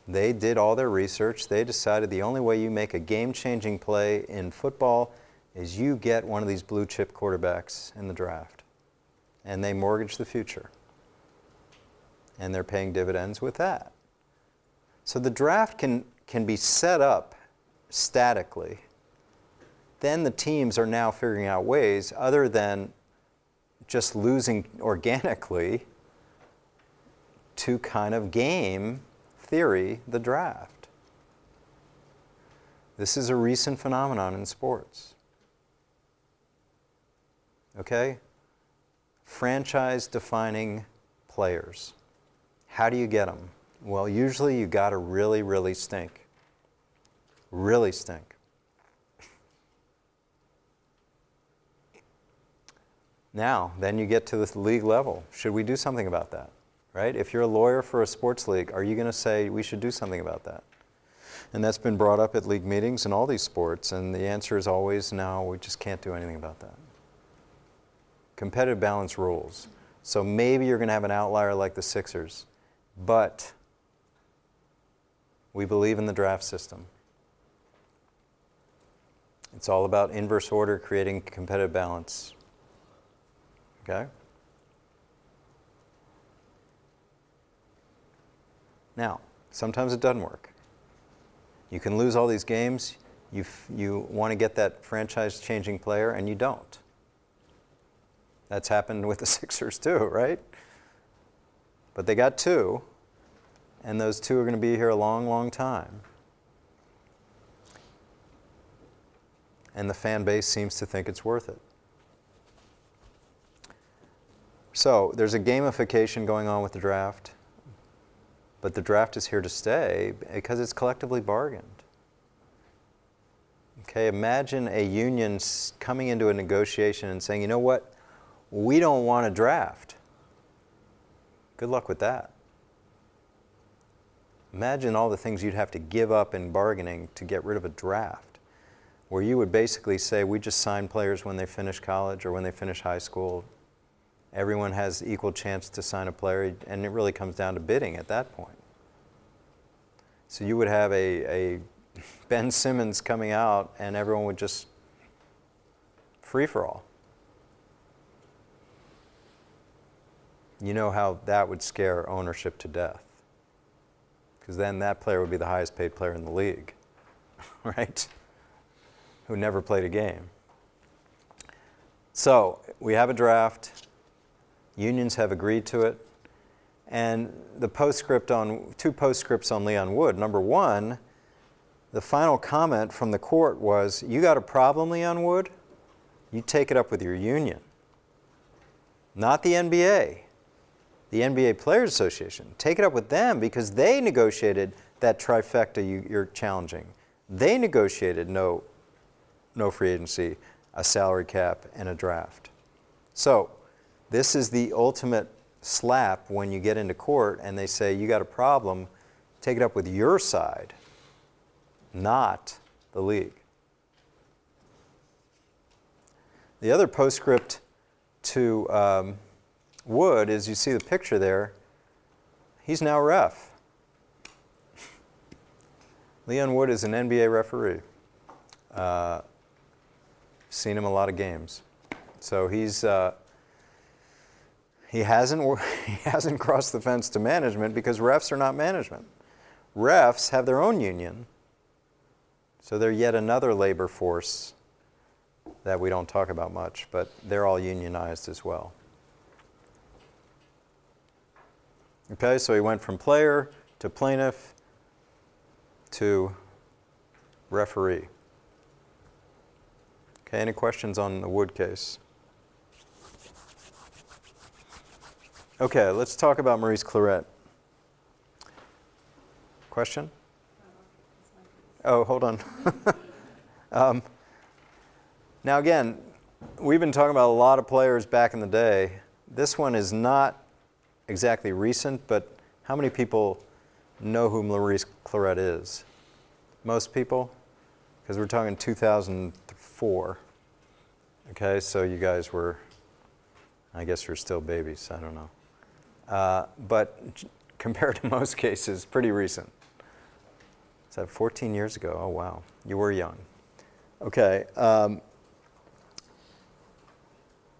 they did all their research. They decided the only way you make a game-changing play in football is you get one of these blue-chip quarterbacks in the draft. And they mortgage the future. And they're paying dividends with that. So the draft can be set up statically. Then the teams are now figuring out ways, other than just losing organically, to kind of game theory the draft. This is a recent phenomenon in sports. Okay? Franchise-defining players. How do you get them? Well, usually you got to really, really stink. Really stink. Now, then you get to the league level. Should we do something about that? Right? If you're a lawyer for a sports league, are you going to say we should do something about that? And that's been brought up at league meetings in all these sports, and the answer is always no, we just can't do anything about that. Competitive balance rules. So maybe you're going to have an outlier like the Sixers, but we believe in the draft system. It's all about inverse order, creating competitive balance. Okay? Now, sometimes it doesn't work. You can lose all these games. You want to get that franchise-changing player, and you don't. That's happened with the Sixers too, right? But they got two, and those two are going to be here a long, long time. And the fan base seems to think it's worth it. So there's a gamification going on with the draft. But the draft is here to stay because it's collectively bargained. Okay, imagine a union coming into a negotiation and saying, you know what, we don't want a draft. Good luck with that. Imagine all the things you'd have to give up in bargaining to get rid of a draft, where you would basically say, we just sign players when they finish college or when they finish high school. Everyone has equal chance to sign a player, and it really comes down to bidding at that point. So you would have a Ben Simmons coming out, and everyone would just free-for-all. You know how that would scare ownership to death, because then that player would be the highest paid player in the league, right? Who never played a game. So we have a draft. Unions have agreed to it. And the two postscripts on Leon Wood. Number one, the final comment from the court was, you got a problem, Leon Wood? You take it up with your union. Not the NBA. The NBA Players Association. Take it up with them because they negotiated that trifecta you're challenging. They negotiated no free agency, a salary cap, and a draft. So this is the ultimate slap when you get into court and they say, you got a problem, take it up with your side, not the league. The other postscript to Wood is, you see the picture there, he's now ref. Leon Wood is an NBA referee. Seen him a lot of games. So he hasn't crossed the fence to management because refs are not management. Refs have their own union, so they're yet another labor force that we don't talk about much, but they're all unionized as well. Okay, so he went from player to plaintiff to referee. Okay, any questions on the Wood case? Okay, let's talk about Maurice Claret. Question? Oh, hold on. Now again, we've been talking about a lot of players back in the day. This one is not exactly recent, but how many people know who Maurice Claret is? Most people? Because we're talking 2004. Okay, so you guys were, I guess you're still babies, I don't know. But compared to most cases, pretty recent. Is that 14 years ago? Oh, wow. You were young. Okay.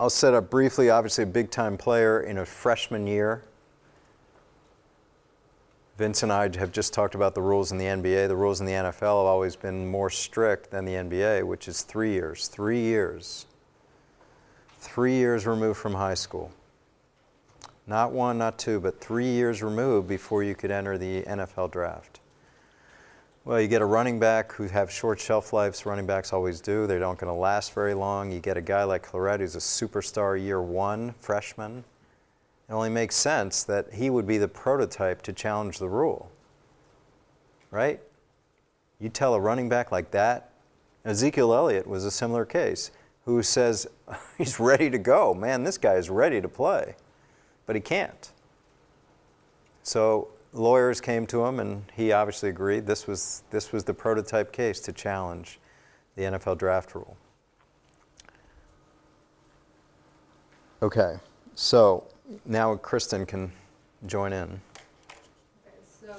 I'll set up briefly, obviously a big-time player in a freshman year. Vince and I have just talked about the rules in the NBA. The rules in the NFL have always been more strict than the NBA, which is 3 years. 3 years. 3 years removed from high school. Not 1, not 2, but 3 years removed before you could enter the NFL draft. Well, you get a running back who have short shelf lives. Running backs always do. They don't going to last very long. You get a guy like Claret who's a superstar year one, freshman. It only makes sense that he would be the prototype to challenge the rule, right? You tell a running back like that, Ezekiel Elliott was a similar case, who says he's ready to go. Man, this guy is ready to play, but he can't. So lawyers came to him, and he obviously agreed. This was the prototype case to challenge the NFL draft rule. Okay, so now Kristen can join in. Okay, so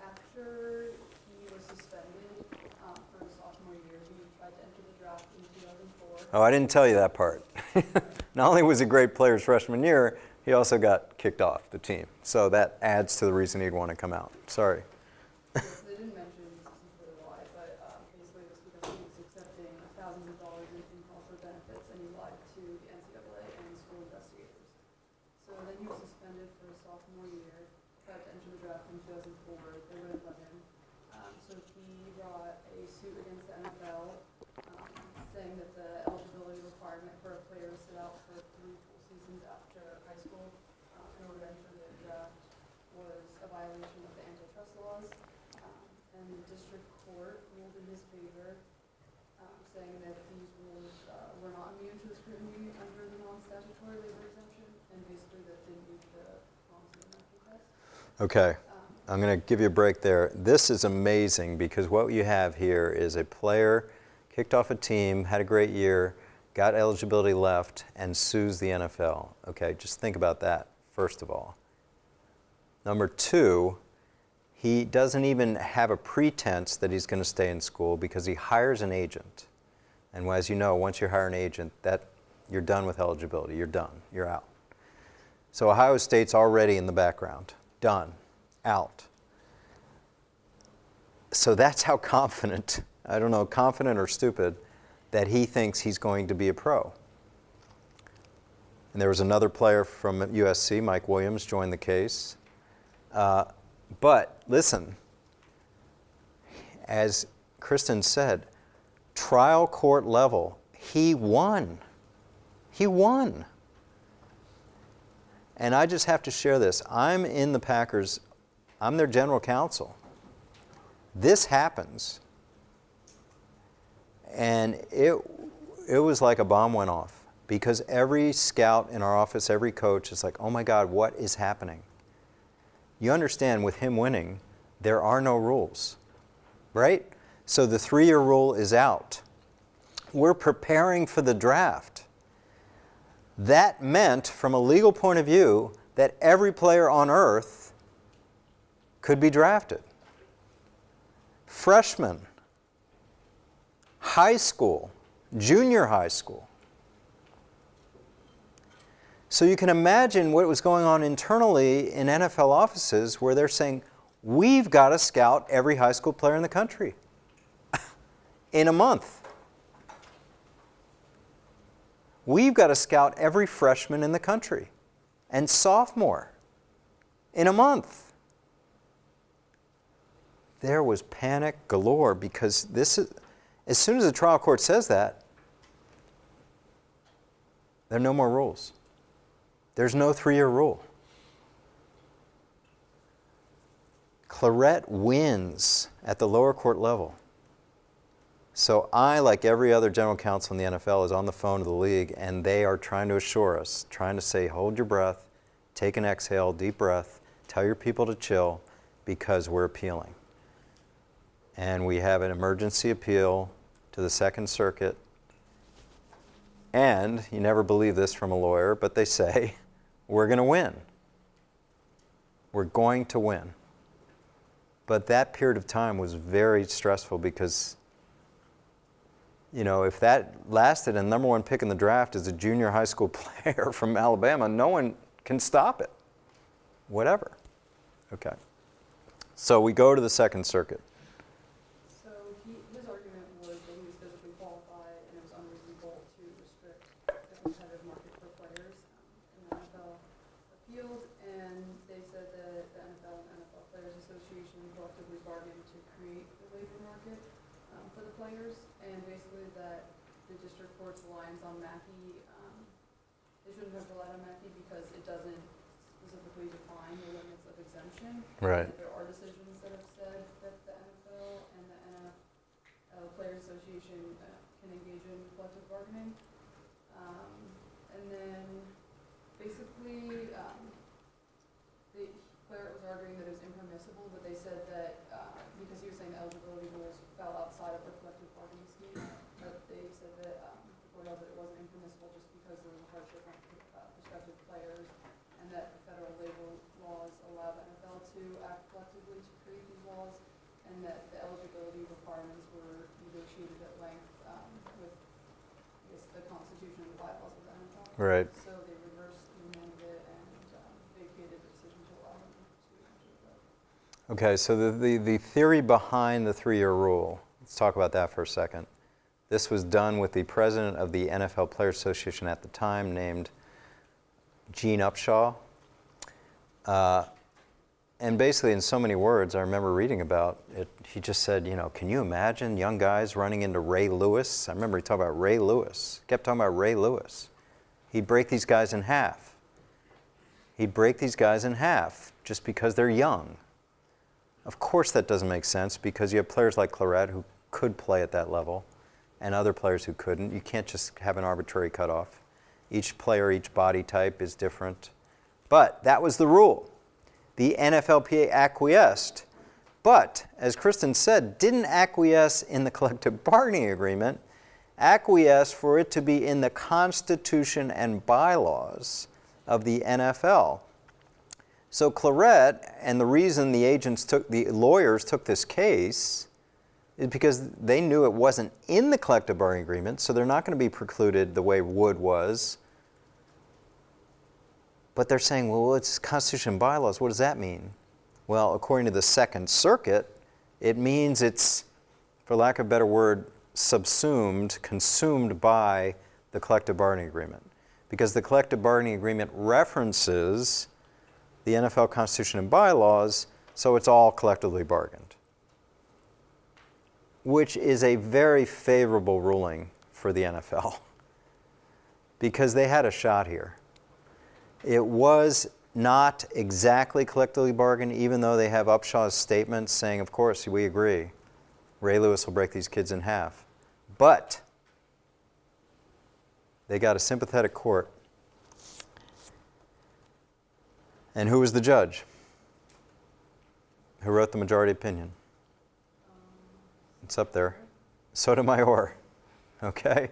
after he was suspended for his sophomore year, he tried to enter the draft in 2004. Oh, I didn't tell you that part. Not only was he a great player his freshman year, he also got kicked off the team. So that adds to the reason he'd want to come out. Sorry. They didn't mention specifically why, but basically it was because he was accepting thousands of dollars in offer benefits, and he lied to the NCAA and school investigators. So then he was suspended for his sophomore year, tried to enter the draft in 2004. They wouldn't let him. So he brought a suit against the NFL, saying that the eligibility requirement for a player to sit out for 3 full seasons after high school in order to enter the draft was a violation of the antitrust laws. And the district court ruled in his favor, saying that these rules were not immune to scrutiny under the non-statutory labor exemption, and basically that didn't meet the Thompson test. Okay. I'm going to give you a break there. This is amazing because what you have here is a player kicked off a team, had a great year, got eligibility left, and sues the NFL. Okay, just think about that, first of all. Number two, he doesn't even have a pretense that he's going to stay in school because he hires an agent. And as you know, once you hire an agent, you're done with eligibility. You're done. You're out. So Ohio State's already in the background. Done. Out. So that's how confident, I don't know, confident or stupid, that he thinks he's going to be a pro. And there was another player from USC, Mike Williams, joined the case. But listen, as Kristen said, trial court level, he won. He won. And I just have to share this. I'm in the Packers. I'm their general counsel. This happens. And it was like a bomb went off. because every scout in our office, every coach is like, oh my God, what is happening? You understand, with him winning, there are no rules, right? So the 3-year rule is out. We're preparing for the draft. That meant, from a legal point of view, that every player on earth could be drafted. Freshmen, high school, junior high school. So you can imagine what was going on internally in NFL offices where they're saying, we've got to scout every high school player in the country in a month. We've got to scout every freshman in the country and sophomore in a month. There was panic galore because this is, as soon as the trial court says that, there are no more rules. There's no 3-year rule. Claret wins at the lower court level. So I, like every other general counsel in the NFL, is on the phone to the league, and they are trying to assure us, trying to say, hold your breath, take an exhale, deep breath, tell your people to chill, because we're appealing. And we have an emergency appeal to the Second Circuit. And you never believe this from a lawyer, but they say, we're going to win. We're going to win. But that period of time was very stressful because, you know, if that lasted and number 1 pick in the draft is a junior high school player from Alabama, no one can stop it. Whatever. Okay. So we go to the Second Circuit. So his argument was that he was physically qualified and it was unreasonable to restrict the competitive market for players. And the NFL appealed, and they said that the NFL and NFL Players Association collectively bargained to create the labor market for the players, and basically that the district court's reliance on Mackey, they shouldn't have relied on Mackey because it doesn't specifically define the limits of exemption. Right. There are decisions that have said that the NFL and the NFL Players Association can engage in collective bargaining. And then basically, Claret was arguing that it was impermissible, but they said that because he was saying the eligibility rules fell outside of the collective bargaining scheme, but they said that the court held that it wasn't impermissible just because there was a hardship on prospective players, and that the federal labor laws allow the NFL to act collectively to create these laws, and that the eligibility requirements were negotiated at length with, I guess, the Constitution and the bylaws of the NFL. Right. So they reversed and amended it and vacated the decision to allow him to enter the vote. Okay, so the theory behind the 3-year rule, let's talk about that for a second. This was done with the president of the NFL Players Association at the time, named Gene Upshaw. And basically, in so many words, I remember reading about it, he just said, you know, can you imagine young guys running into Ray Lewis? I remember he talked about Ray Lewis, kept talking about Ray Lewis. He'd break these guys in half. He'd break these guys in half just because they're young. Of course that doesn't make sense because you have players like Claret who could play at that level and other players who couldn't. You can't just have an arbitrary cutoff. Each player, each body type is different. But that was the rule. The NFLPA acquiesced, but, as Kristen said, didn't acquiesce in the collective bargaining agreement, acquiesced for it to be in the Constitution and bylaws of the NFL. So Claret, and the reason the lawyers took this case is because they knew it wasn't in the collective bargaining agreement, so they're not going to be precluded the way Wood was. But they're saying, well, it's Constitution and bylaws. What does that mean? Well, according to the Second Circuit, it means it's, for lack of a better word, subsumed, consumed by the collective bargaining agreement. Because the collective bargaining agreement references the NFL Constitution and bylaws, so it's all collectively bargained. Which is a very favorable ruling for the NFL. Because they had a shot here. It was not exactly collectively bargained, even though they have Upshaw's statement saying, of course, we agree. Ray Lewis will break these kids in half. But They got a sympathetic court. And who was the judge? Who wrote the majority opinion? It's up there. Sotomayor. Okay?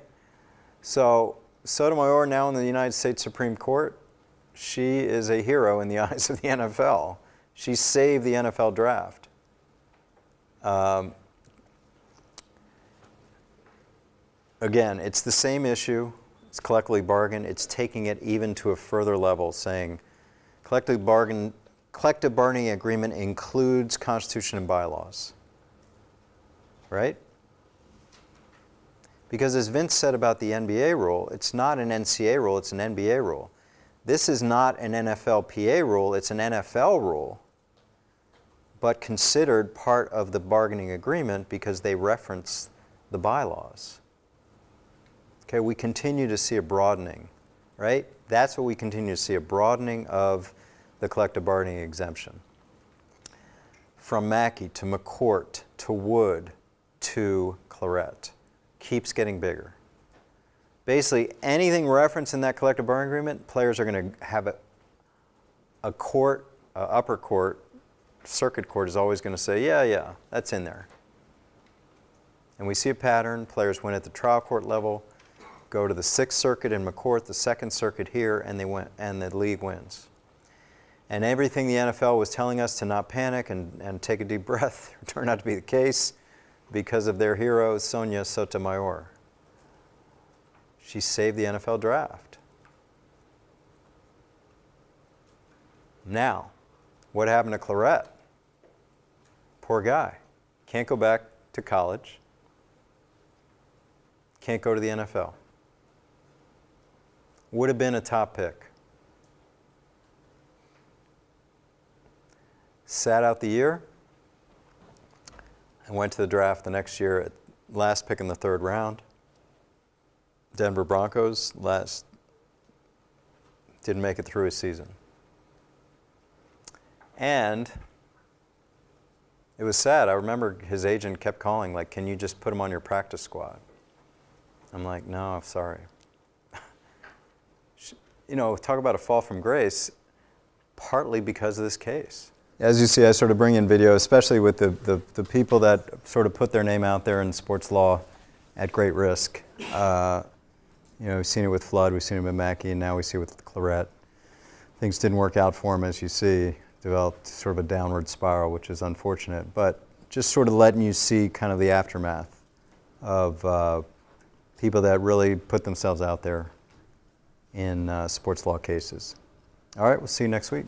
So, Sotomayor, now in the United States Supreme Court, she is a hero in the eyes of the NFL. She saved the NFL draft. Again, it's the same issue. It's collectively bargained. It's taking it even to a further level, saying collective bargaining agreement includes Constitution and bylaws. Right? Because as Vince said about the NBA rule, it's not an NCAA rule, it's an NBA rule. This is not an NFLPA rule, it's an NFL rule, but considered part of the bargaining agreement because they reference the bylaws. Okay, we continue to see a broadening, right? That's what we continue to see, a broadening of the collective bargaining exemption. From Mackey to McCourt to Wood to Claret. Keeps getting bigger. Basically, anything referenced in that collective bargaining agreement, players are going to have a court, upper court, circuit court is always going to say, yeah, that's in there. And we see a pattern. Players win at the trial court level, go to the Sixth Circuit in McCourt, the Second Circuit here, and they win, and the league wins. And everything the NFL was telling us to not panic and take a deep breath turned out to be the case because of their hero, Sonia Sotomayor. She saved the NFL draft. Now, what happened to Claret? Poor guy. Can't go back to college. Can't go to the NFL. Would have been a top pick. Sat out the year and went to the draft the next year at last pick in the third round. Denver Broncos didn't make it through a season. And it was sad. I remember his agent kept calling, like, can you just put him on your practice squad? I'm like, no, sorry. You know, talk about a fall from grace, partly because of this case. As you see, I sort of bring in video, especially with the people that sort of put their name out there in sports law at great risk. You know, we've seen it with Flood, we've seen it with Mackey, and now we see it with Claret. Things didn't work out for him, as you see, developed sort of a downward spiral, which is unfortunate. But just sort of letting you see kind of the aftermath of people that really put themselves out there in sports law cases. All right, we'll see you next week.